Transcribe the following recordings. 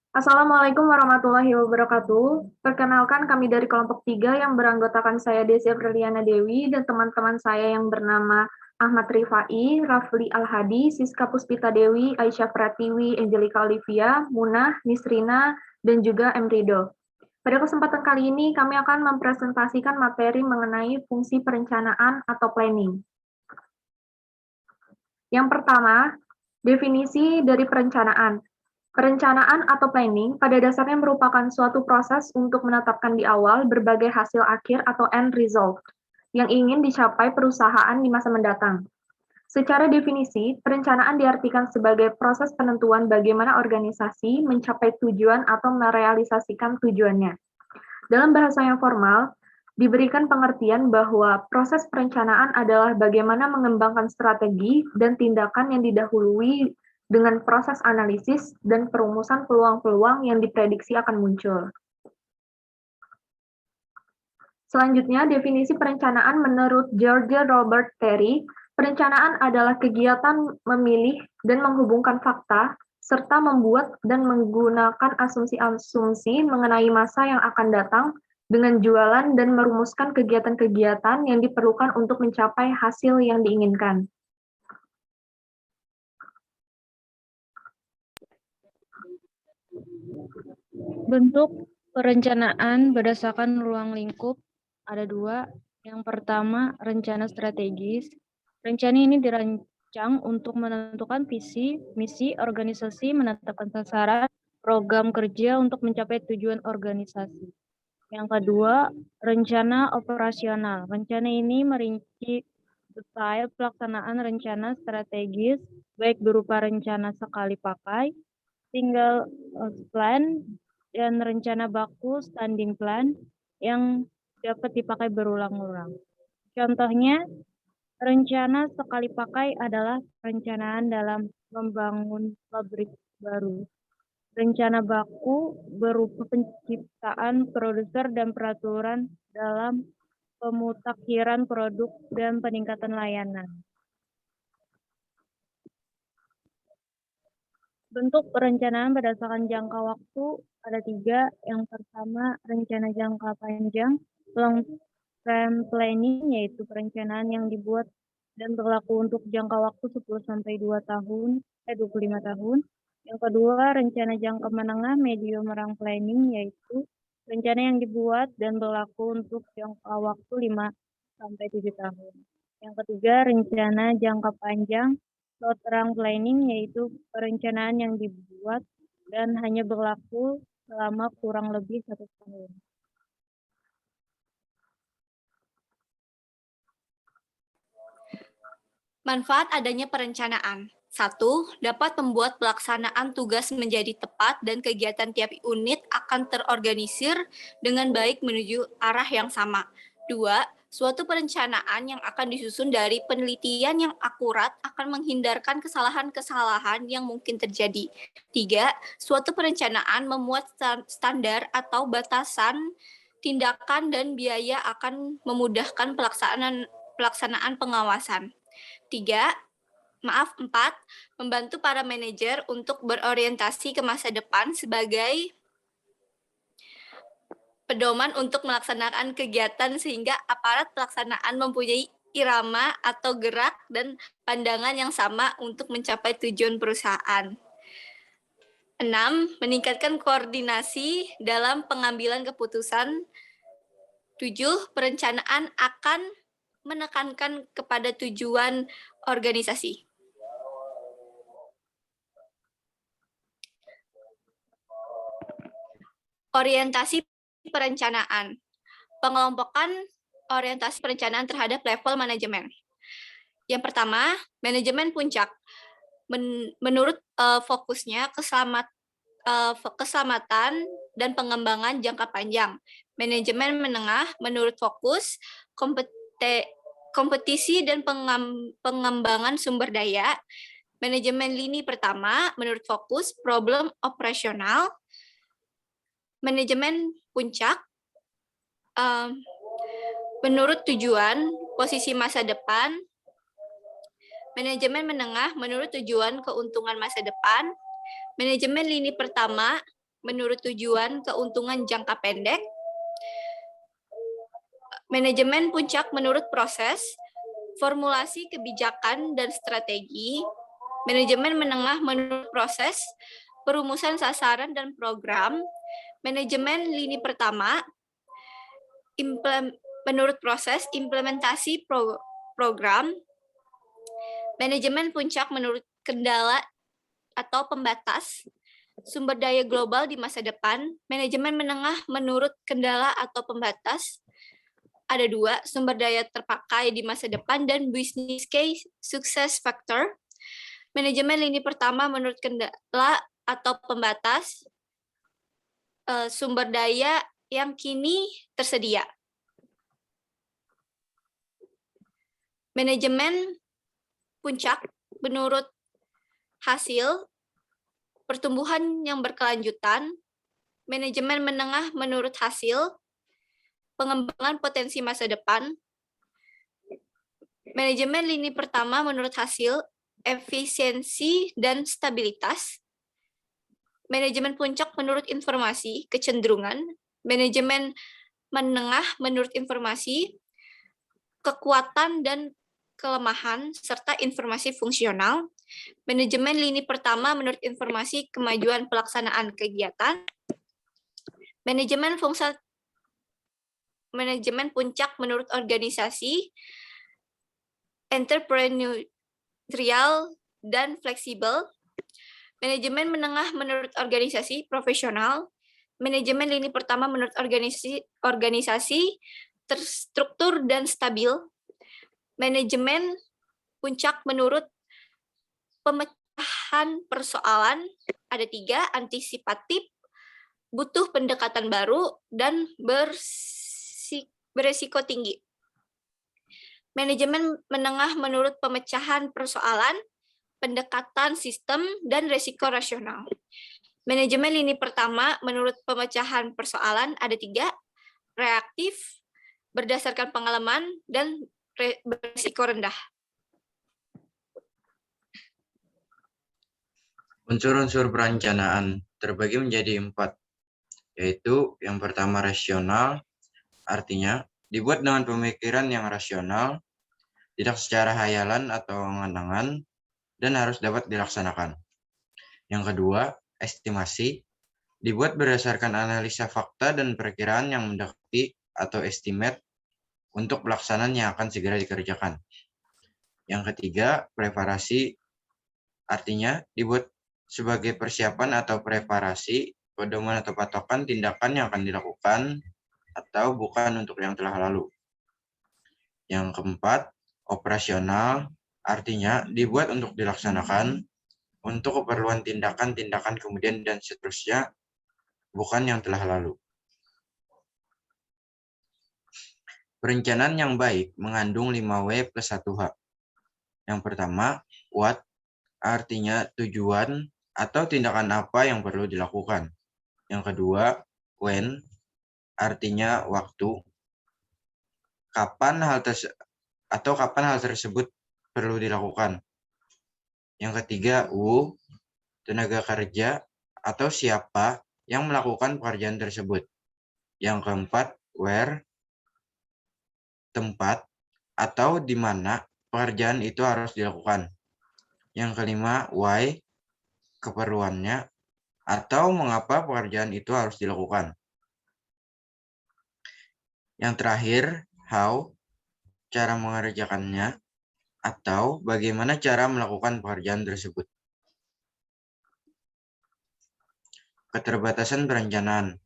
Assalamualaikum warahmatullahi wabarakatuh. Perkenalkan kami dari kelompok 3 yang beranggotakan saya Desi Apriliana Dewi dan teman-teman saya yang bernama Ahmad Rifai, Rafli Alhadi, Siska Puspita Dewi, Aisyah Pratiwi, Angelika Olivia, Munah, Nisrina, dan juga M. Rido. Pada kesempatan kali ini kami akan mempresentasikan materi mengenai fungsi perencanaan atau planning. Yang pertama, definisi dari perencanaan. Perencanaan atau planning pada dasarnya merupakan suatu proses untuk menetapkan di awal berbagai hasil akhir atau end result yang ingin dicapai perusahaan di masa mendatang. Secara definisi, perencanaan diartikan sebagai proses penentuan bagaimana organisasi mencapai tujuan atau merealisasikan tujuannya. Dalam bahasa yang formal, diberikan pengertian bahwa proses perencanaan adalah bagaimana mengembangkan strategi dan tindakan yang didahului dengan proses analisis dan perumusan peluang-peluang yang diprediksi akan muncul. Selanjutnya, definisi perencanaan menurut George Robert Terry, perencanaan adalah kegiatan memilih dan menghubungkan fakta, serta membuat dan menggunakan asumsi-asumsi mengenai masa yang akan datang dengan jualan dan merumuskan kegiatan-kegiatan yang diperlukan untuk mencapai hasil yang diinginkan. Bentuk perencanaan berdasarkan ruang lingkup ada dua. Yang pertama, rencana strategis. Rencana ini dirancang untuk menentukan visi, misi organisasi, menetapkan sasaran, program kerja untuk mencapai tujuan organisasi. Yang kedua, rencana operasional. Rencana ini merinci detail pelaksanaan rencana strategis, baik berupa rencana sekali pakai, single plan, dan rencana baku standing plan yang dapat dipakai berulang-ulang. Contohnya, rencana sekali pakai adalah perencanaan dalam membangun pabrik baru. Rencana baku berupa penciptaan produser dan peraturan dalam pemutakhiran produk dan peningkatan layanan. Bentuk perencanaan berdasarkan jangka waktu ada tiga. Yang pertama, rencana jangka panjang, long term planning, yaitu perencanaan yang dibuat dan berlaku untuk jangka waktu 10-25 tahun. Yang kedua, rencana jangka menengah, medium term planning, yaitu rencana yang dibuat dan berlaku untuk jangka waktu 5-7 tahun. Yang ketiga, rencana jangka panjang, short term planning, yaitu perencanaan yang dibuat dan hanya berlaku selama kurang lebih 1 tahun. Manfaat adanya perencanaan. 1. Dapat membuat pelaksanaan tugas menjadi tepat dan kegiatan tiap unit akan terorganisir dengan baik menuju arah yang sama. 2. Suatu perencanaan yang akan disusun dari penelitian yang akurat akan menghindarkan kesalahan-kesalahan yang mungkin terjadi. 3. Suatu perencanaan memuat standar atau batasan tindakan dan biaya akan memudahkan pelaksanaan pengawasan. 4. Membantu para manajer untuk berorientasi ke masa depan sebagai pedoman untuk melaksanakan kegiatan sehingga aparat pelaksanaan mempunyai irama atau gerak dan pandangan yang sama untuk mencapai tujuan perusahaan. 6. Meningkatkan koordinasi dalam pengambilan keputusan. 7. Perencanaan akan menekankan kepada tujuan organisasi. Orientasi perencanaan. Pengelompokan orientasi perencanaan terhadap level manajemen. Yang pertama, manajemen puncak. Menurut fokusnya keselamatan dan pengembangan jangka panjang. Manajemen menengah menurut fokus kompetisi dan pengembangan sumber daya. Manajemen lini pertama menurut fokus problem operasional. Manajemen puncak menurut tujuan posisi masa depan. Manajemen menengah menurut tujuan keuntungan masa depan. Manajemen lini pertama menurut tujuan keuntungan jangka pendek. Manajemen puncak menurut proses, formulasi kebijakan dan strategi. Manajemen menengah menurut proses, perumusan sasaran dan program. Manajemen lini pertama, menurut proses, implementasi program. Manajemen puncak menurut kendala atau pembatas, sumber daya global di masa depan. Manajemen menengah menurut kendala atau pembatas. Ada 2, sumber daya terpakai di masa depan dan business case success factor. Manajemen lini pertama menurut kendala atau pembatas, sumber daya yang kini tersedia. Manajemen puncak menurut hasil, pertumbuhan yang berkelanjutan. Manajemen menengah menurut hasil, pengembangan potensi masa depan. Manajemen lini pertama menurut hasil, efisiensi dan stabilitas. Manajemen puncak menurut informasi, kecenderungan. Manajemen menengah menurut informasi, kekuatan dan kelemahan, serta informasi fungsional. Manajemen lini pertama menurut informasi, kemajuan pelaksanaan kegiatan. Manajemen puncak menurut organisasi, entrepreneurial dan fleksibel. Manajemen menengah menurut organisasi, profesional. Manajemen lini pertama menurut organisasi terstruktur dan stabil. Manajemen puncak menurut pemecahan persoalan, ada 3, antisipatif, butuh pendekatan baru, dan beresiko tinggi. Manajemen menengah menurut pemecahan persoalan, pendekatan sistem, dan resiko rasional. Manajemen lini pertama menurut pemecahan persoalan ada 3, reaktif, berdasarkan pengalaman, dan berisiko rendah. Unsur-unsur perencanaan terbagi menjadi 4, yaitu yang pertama rasional, artinya dibuat dengan pemikiran yang rasional, tidak secara hayalan atau angan-angan, dan harus dapat dilaksanakan. Yang kedua, estimasi, dibuat berdasarkan analisa fakta dan perkiraan yang mendekati atau estimate untuk pelaksanaan yang akan segera dikerjakan. Yang ketiga, preparasi, artinya dibuat sebagai persiapan atau preparasi, pedoman atau patokan tindakan yang akan dilakukan atau bukan untuk yang telah lalu. Yang keempat, operasional, artinya dibuat untuk dilaksanakan untuk keperluan tindakan-tindakan kemudian dan seterusnya, bukan yang telah lalu. Perencanaan yang baik mengandung 5W plus 1H. Yang pertama, what, artinya tujuan atau tindakan apa yang perlu dilakukan. Yang kedua, when, artinya waktu, kapan hal tersebut perlu dilakukan. Yang ketiga, who, tenaga kerja atau siapa yang melakukan pekerjaan tersebut. Yang keempat, where, tempat atau di mana pekerjaan itu harus dilakukan. Yang kelima, why, keperluannya atau mengapa pekerjaan itu harus dilakukan. Yang terakhir, how, cara mengerjakannya atau bagaimana cara melakukan pekerjaan tersebut. Keterbatasan perencanaan.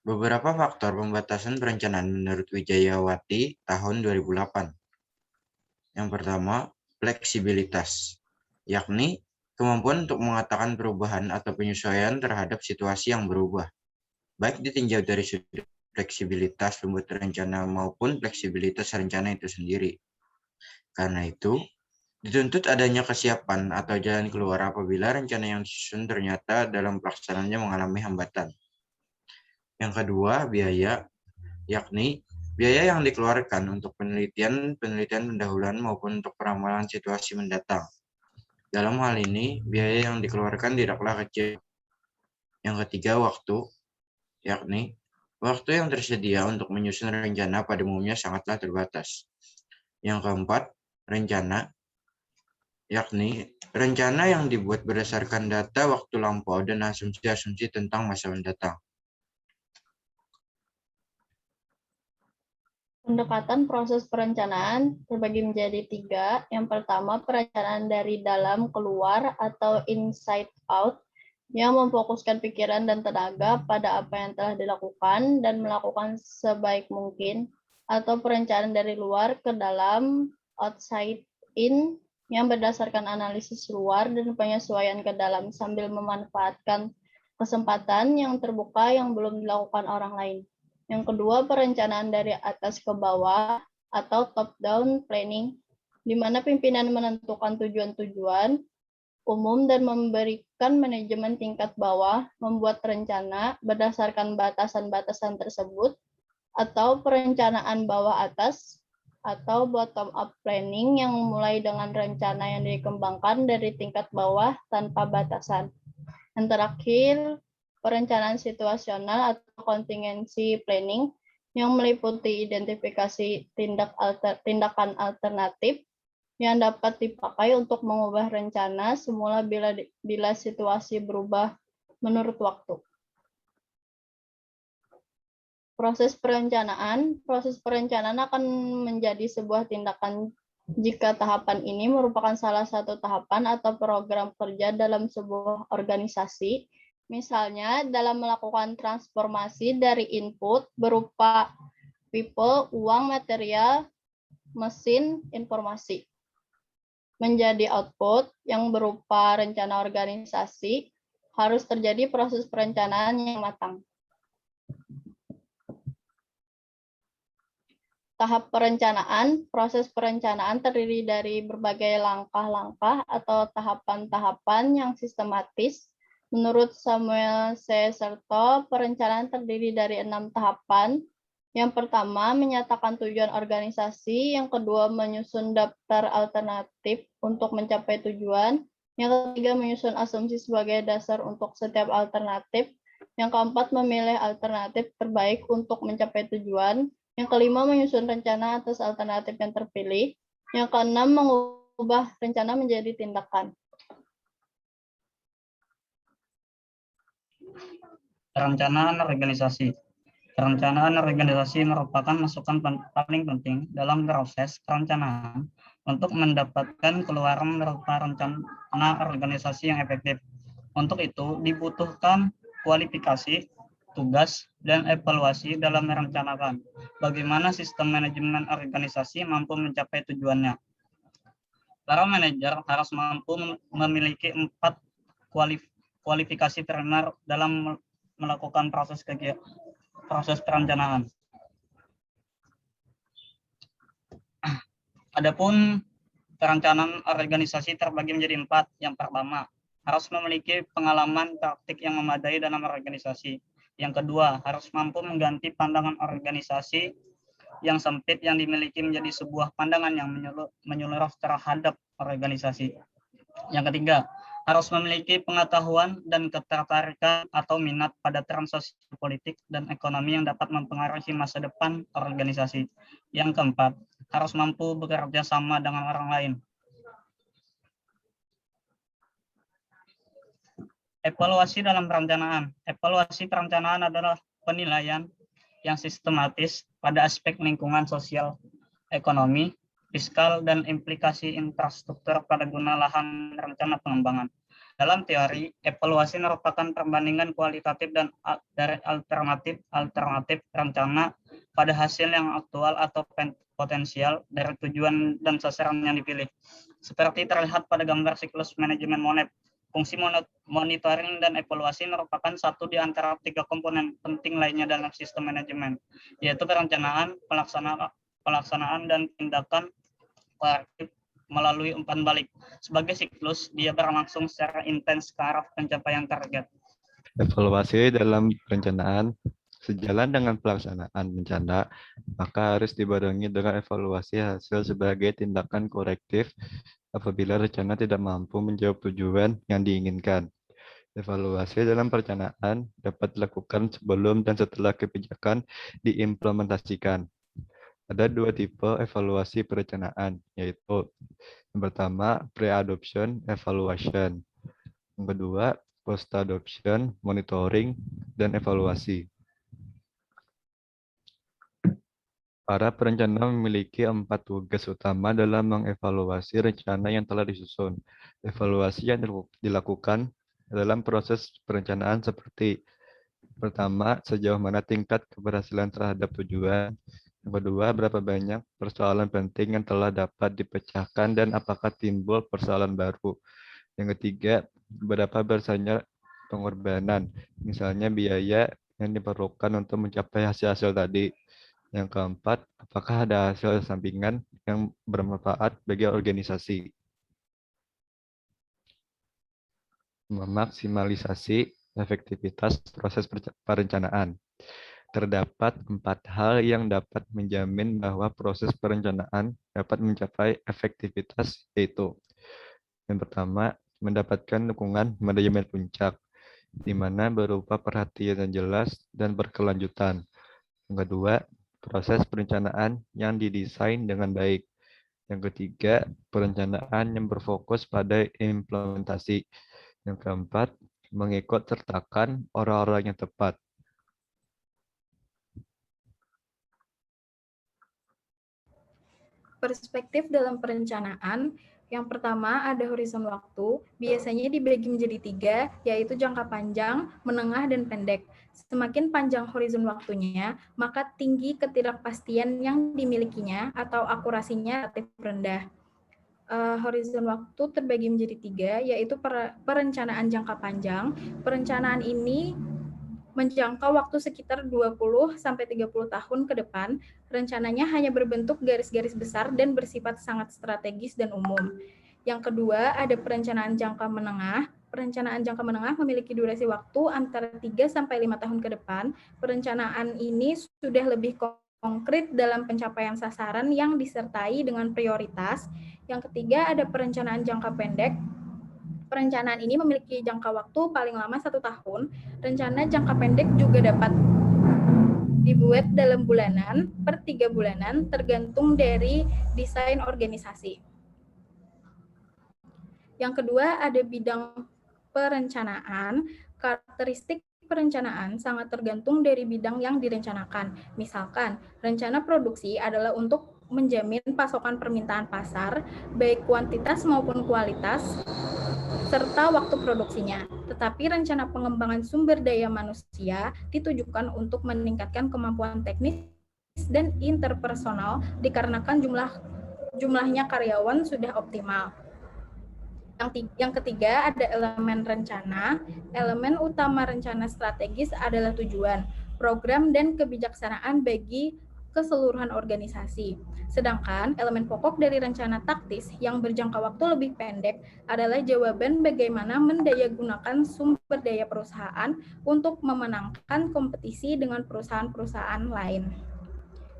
Beberapa faktor pembatasan perencanaan menurut Wijayawati tahun 2008. Yang pertama, fleksibilitas, yakni kemampuan untuk mengatakan perubahan atau penyesuaian terhadap situasi yang berubah, baik ditinjau dari sudut fleksibilitas pembuat rencana maupun fleksibilitas rencana itu sendiri. Karena itu, dituntut adanya kesiapan atau jalan keluar apabila rencana yang disusun ternyata dalam pelaksanaannya mengalami hambatan. Yang kedua, biaya, yakni biaya yang dikeluarkan untuk penelitian pendahuluan maupun untuk peramalan situasi mendatang. Dalam hal ini, biaya yang dikeluarkan tidaklah kecil. Yang ketiga, waktu, yakni waktu yang tersedia untuk menyusun rencana pada umumnya sangatlah terbatas. Yang keempat, rencana, yakni rencana yang dibuat berdasarkan data waktu lampau dan asumsi-asumsi tentang masa mendatang. Pendekatan proses perencanaan terbagi menjadi 3. Yang pertama, perencanaan dari dalam keluar atau inside out, yang memfokuskan pikiran dan tenaga pada apa yang telah dilakukan dan melakukan sebaik mungkin, atau perencanaan dari luar ke dalam, outside in, yang berdasarkan analisis luar dan penyesuaian ke dalam sambil memanfaatkan kesempatan yang terbuka yang belum dilakukan orang lain. Yang kedua, perencanaan dari atas ke bawah atau top-down planning, di mana pimpinan menentukan tujuan-tujuan umum dan memberikan manajemen tingkat bawah membuat rencana berdasarkan batasan-batasan tersebut, atau perencanaan bawah atas atau bottom-up planning yang mulai dengan rencana yang dikembangkan dari tingkat bawah tanpa batasan. Yang terakhir, perencanaan situasional atau contingency planning yang meliputi identifikasi tindakan alternatif yang dapat dipakai untuk mengubah rencana semula bila situasi berubah menurut waktu. Proses perencanaan akan menjadi sebuah tindakan jika tahapan ini merupakan salah satu tahapan atau program kerja dalam sebuah organisasi, misalnya dalam melakukan transformasi dari input berupa people, uang, material, mesin, informasi, menjadi output yang berupa rencana organisasi, harus terjadi proses perencanaan yang matang. Tahap perencanaan, proses perencanaan terdiri dari berbagai langkah-langkah atau tahapan-tahapan yang sistematis. Menurut Samuel C. Serto, perencanaan terdiri dari 6 tahapan. Yang pertama, menyatakan tujuan organisasi. Yang kedua, menyusun daftar alternatif untuk mencapai tujuan. Yang ketiga, menyusun asumsi sebagai dasar untuk setiap alternatif. Yang keempat, memilih alternatif terbaik untuk mencapai tujuan. Yang kelima, menyusun rencana atas alternatif yang terpilih. Yang keenam, mengubah rencana menjadi tindakan. Perencanaan organisasi. Perencanaan organisasi merupakan masukan paling penting dalam proses perencanaan untuk mendapatkan keluaran berupa rencana organisasi yang efektif. Untuk itu, dibutuhkan kualifikasi, tugas, dan evaluasi dalam merencanakan bagaimana sistem manajemen organisasi mampu mencapai tujuannya. Para manajer harus mampu memiliki 4 kualifikasi primer dalam melakukan proses perencanaan. Adapun perencanaan organisasi terbagi menjadi 4. Yang pertama, harus memiliki pengalaman praktik yang memadai dalam organisasi. Yang kedua, harus mampu mengganti pandangan organisasi yang sempit yang dimiliki menjadi sebuah pandangan yang menyeluruh terhadap organisasi. Yang ketiga, harus memiliki pengetahuan dan ketertarikan atau minat pada tren sosial, politik, dan ekonomi yang dapat mempengaruhi masa depan organisasi. Yang keempat, harus mampu bekerja sama dengan orang lain. Evaluasi dalam perencanaan. Evaluasi perencanaan adalah penilaian yang sistematis pada aspek lingkungan sosial, ekonomi, fiskal, dan implikasi infrastruktur pada guna lahan rencana pengembangan. Dalam teori, evaluasi merupakan perbandingan kualitatif dan dari alternatif rencana pada hasil yang aktual atau potensial dari tujuan dan sasaran yang dipilih. Seperti terlihat pada gambar siklus manajemen Monet. Fungsi monitoring dan evaluasi merupakan satu di antara 3 komponen penting lainnya dalam sistem manajemen, yaitu perencanaan, pelaksanaan, dan tindakan korektif melalui umpan balik. Sebagai siklus, dia berlangsung secara intens ke arah pencapaian target. Evaluasi dalam perencanaan sejalan dengan pelaksanaan rencana, maka harus dibarengi dengan evaluasi hasil sebagai tindakan korektif apabila rencana tidak mampu menjawab tujuan yang diinginkan. Evaluasi dalam perencanaan dapat dilakukan sebelum dan setelah kebijakan diimplementasikan. Ada dua tipe evaluasi perencanaan, yaitu yang pertama pre-adoption evaluation, yang kedua post-adoption monitoring dan evaluasi. Para perencana memiliki 4 tugas utama dalam mengevaluasi rencana yang telah disusun. Evaluasi yang dilakukan dalam proses perencanaan seperti pertama, sejauh mana tingkat keberhasilan terhadap tujuan. Yang kedua, berapa banyak persoalan penting yang telah dapat dipecahkan dan apakah timbul persoalan baru. Yang ketiga, berapa besarnya pengorbanan, misalnya biaya yang diperlukan untuk mencapai hasil-hasil tadi. Yang keempat, apakah ada hasil sampingan yang bermanfaat bagi organisasi. Memaksimalisasi efektivitas proses perencanaan. Terdapat 4 hal yang dapat menjamin bahwa proses perencanaan dapat mencapai efektivitas, yaitu yang pertama, mendapatkan dukungan manajemen puncak, di mana berupa perhatian yang jelas dan berkelanjutan. Yang kedua, proses perencanaan yang didesain dengan baik. Yang ketiga, perencanaan yang berfokus pada implementasi. Yang keempat, mengikut sertakan orang-orang yang tepat. Perspektif dalam perencanaan, yang pertama ada horizon waktu, biasanya dibagi menjadi 3, yaitu jangka panjang, menengah, dan pendek. Semakin panjang horizon waktunya, maka tinggi ketidakpastian yang dimilikinya atau akurasinya relatif rendah. Horizon waktu terbagi menjadi 3, yaitu perencanaan jangka panjang. Perencanaan ini menjangkau waktu sekitar 20-30 tahun ke depan. Rencananya hanya berbentuk garis-garis besar dan bersifat sangat strategis dan umum. Yang kedua, ada perencanaan jangka menengah. Perencanaan jangka menengah memiliki durasi waktu antara 3-5 tahun ke depan. Perencanaan ini sudah lebih konkret dalam pencapaian sasaran yang disertai dengan prioritas. Yang ketiga, ada perencanaan jangka pendek. Perencanaan ini memiliki jangka waktu paling lama 1 tahun. Rencana jangka pendek juga dapat dibuat dalam bulanan, per 3 bulanan, tergantung dari desain organisasi. Yang kedua, ada bidang perencanaan. Karakteristik perencanaan sangat tergantung dari bidang yang direncanakan. Misalkan, rencana produksi adalah untuk menjamin pasokan permintaan pasar, baik kuantitas maupun kualitas, serta waktu produksinya. Tetapi rencana pengembangan sumber daya manusia ditujukan untuk meningkatkan kemampuan teknis dan interpersonal dikarenakan jumlahnya karyawan sudah optimal. Yang ketiga, ada elemen rencana. Elemen utama rencana strategis adalah tujuan, program, dan kebijaksanaan bagi keseluruhan organisasi. Sedangkan elemen pokok dari rencana taktis yang berjangka waktu lebih pendek adalah jawaban bagaimana mendayagunakan sumber daya perusahaan untuk memenangkan kompetisi dengan perusahaan-perusahaan lain.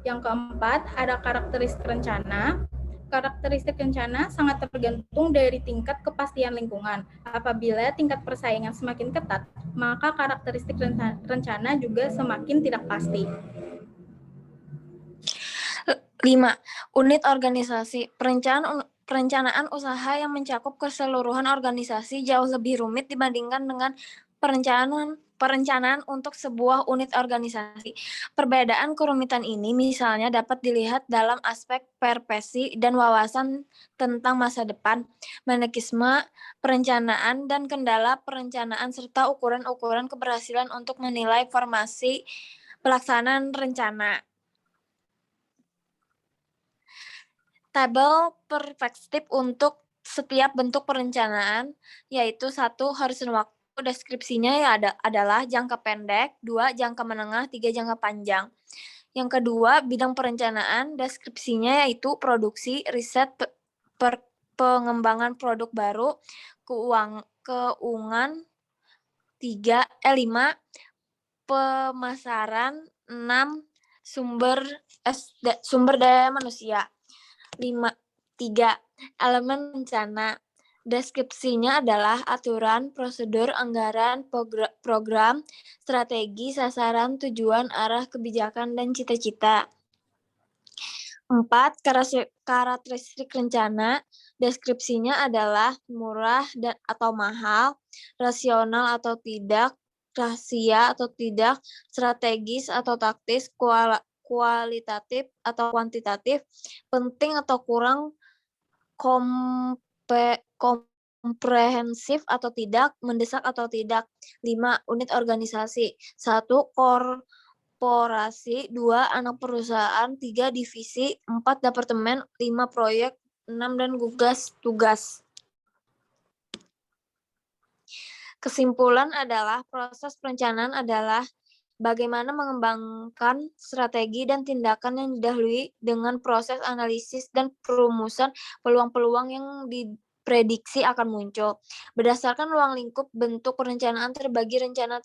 Yang keempat, ada karakteristik rencana. Karakteristik rencana sangat tergantung dari tingkat kepastian lingkungan. Apabila tingkat persaingan semakin ketat, maka karakteristik rencana juga semakin tidak pasti. 5. Unit organisasi. Perencanaan usaha yang mencakup keseluruhan organisasi jauh lebih rumit dibandingkan dengan perencanaan untuk sebuah unit organisasi. Perbedaan kerumitan ini misalnya dapat dilihat dalam aspek perspesi dan wawasan tentang masa depan, mekanisme perencanaan dan kendala perencanaan serta ukuran-ukuran keberhasilan untuk menilai formasi pelaksanaan rencana. Tabel perspektif untuk setiap bentuk perencanaan, yaitu 1. Horizon waktu, deskripsinya adalah jangka pendek, 2. Jangka menengah, 3. Jangka panjang. Yang kedua, bidang perencanaan, deskripsinya yaitu produksi, riset, pengembangan produk baru, keuangan, 5. Pemasaran, 6. Sumber daya manusia. 3. Elemen rencana. Deskripsinya adalah aturan, prosedur, anggaran, program, strategi, sasaran, tujuan, arah, kebijakan, dan cita-cita. 4. Karakteristik rencana. Deskripsinya adalah murah atau mahal, rasional atau tidak, rahasia atau tidak, strategis atau taktis, kualitatif atau kuantitatif, penting atau kurang, komprehensif atau tidak, mendesak atau tidak. 5. Unit organisasi. 1. Korporasi, 2. Anak perusahaan, 3. Divisi, 4. Departemen, 5. Proyek, 6. Dan gugus tugas. Kesimpulan adalah proses perencanaan adalah bagaimana mengembangkan strategi dan tindakan yang didahului dengan proses analisis dan perumusan peluang-peluang yang diprediksi akan muncul. Berdasarkan ruang lingkup, bentuk perencanaan terbagi rencana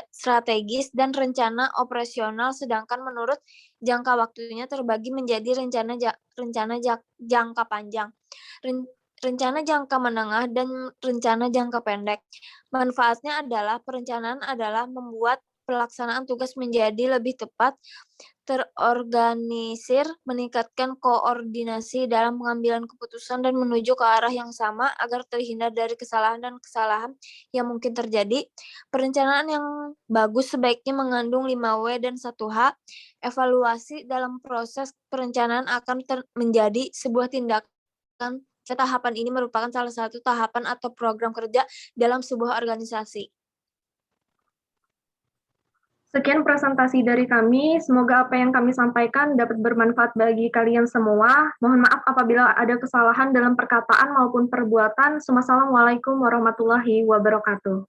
strategis dan rencana operasional, sedangkan menurut jangka waktunya terbagi menjadi rencana jangka panjang, rencana jangka menengah, dan rencana jangka pendek. Manfaatnya adalah perencanaan adalah membuat pelaksanaan tugas menjadi lebih tepat, terorganisir, meningkatkan koordinasi dalam pengambilan keputusan, dan menuju ke arah yang sama agar terhindar dari kesalahan yang mungkin terjadi. Perencanaan yang bagus sebaiknya mengandung 5W dan 1H. Evaluasi dalam proses perencanaan akan menjadi sebuah tindakan. Tahapan ini merupakan salah satu tahapan atau program kerja dalam sebuah organisasi. Sekian presentasi dari kami. Semoga apa yang kami sampaikan dapat bermanfaat bagi kalian semua. Mohon maaf apabila ada kesalahan dalam perkataan maupun perbuatan. Wassalamualaikum warahmatullahi wabarakatuh.